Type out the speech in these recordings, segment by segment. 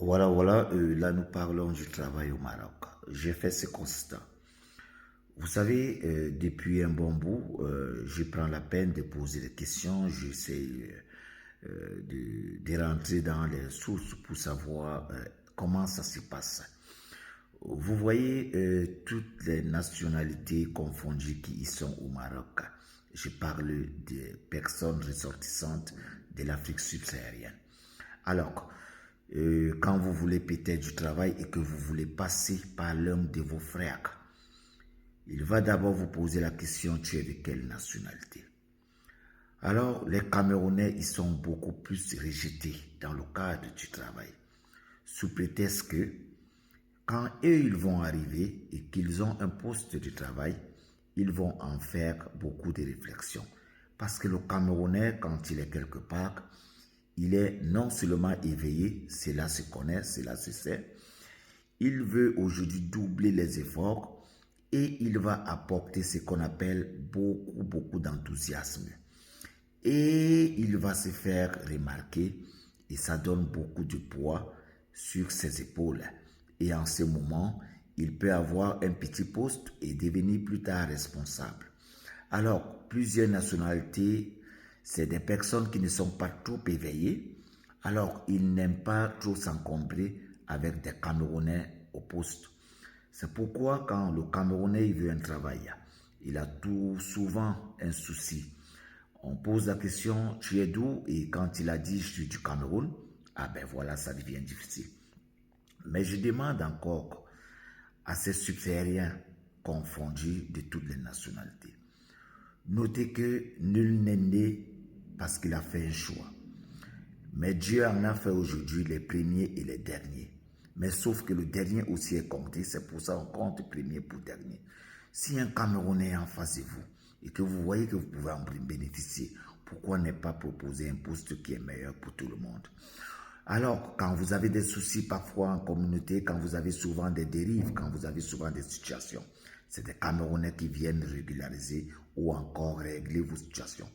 Là nous parlons du travail au Maroc. J'ai fait ce constat. Vous savez, depuis un bon bout, je prends la peine de poser des questions, j'essaie de rentrer dans les sources pour savoir comment ça se passe. Vous voyez toutes les nationalités confondues qui y sont au Maroc. Je parle des personnes ressortissantes de l'Afrique subsaharienne. Alors, quand vous voulez peut-être du travail et que vous voulez passer par l'un de vos frères, il va d'abord vous poser la question, tu es de quelle nationalité? Alors, les Camerounais, ils sont beaucoup plus rejetés dans le cadre du travail, sous prétexte que quand eux, ils vont arriver et qu'ils ont un poste de travail, ils vont en faire beaucoup de réflexions. Parce que le Camerounais, quand il est quelque part, il est non seulement éveillé, cela se connaît, cela se sait, il veut aujourd'hui doubler les efforts et il va apporter ce qu'on appelle beaucoup d'enthousiasme. Et il va se faire remarquer et ça donne beaucoup de poids sur ses épaules. Et en ce moment, il peut avoir un petit poste et devenir plus tard responsable. Alors, plusieurs nationalités, c'est des personnes qui ne sont pas trop éveillées. Alors, ils n'aiment pas trop s'encombrer avec des Camerounais au poste. C'est pourquoi quand le Camerounais il veut un travail, il a tout souvent un souci. On pose la question, tu es d'où? Et quand il a dit, je suis du Cameroun, ah ben voilà, ça devient difficile. Mais je demande encore à ces subsahariens confondus de toutes les nationalités. Notez que nul n'est né parce qu'il a fait un choix. Mais Dieu en a fait aujourd'hui les premiers et les derniers. Mais sauf que le dernier aussi est compté, c'est pour ça qu'on compte premier pour dernier. Si un Camerounais est en face de vous et que vous voyez que vous pouvez en bénéficier, pourquoi ne pas proposer un poste qui est meilleur pour tout le monde? Alors, quand vous avez des soucis parfois en communauté, quand vous avez souvent des dérives, quand vous avez souvent des situations, c'est des Camerounais qui viennent régulariser ou encore régler vos situations.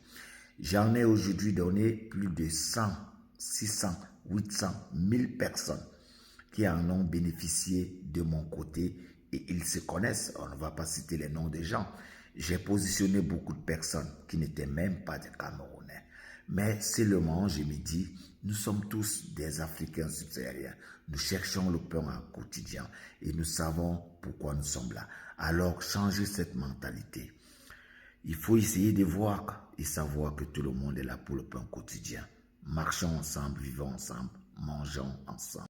J'en ai aujourd'hui donné plus de 100, 600, 800, 1000 personnes qui en ont bénéficié de mon côté et ils se connaissent. On ne va pas citer les noms des gens. J'ai positionné beaucoup de personnes qui n'étaient même pas des Camerounais. Mais seulement, je me dis, nous sommes tous des Africains subsahariens. Nous cherchons le pain au quotidien et nous savons pourquoi nous sommes là. Alors, changez cette mentalité. Il faut essayer de voir et savoir que tout le monde est là pour le pain quotidien. Marchons ensemble, vivons ensemble, mangeons ensemble.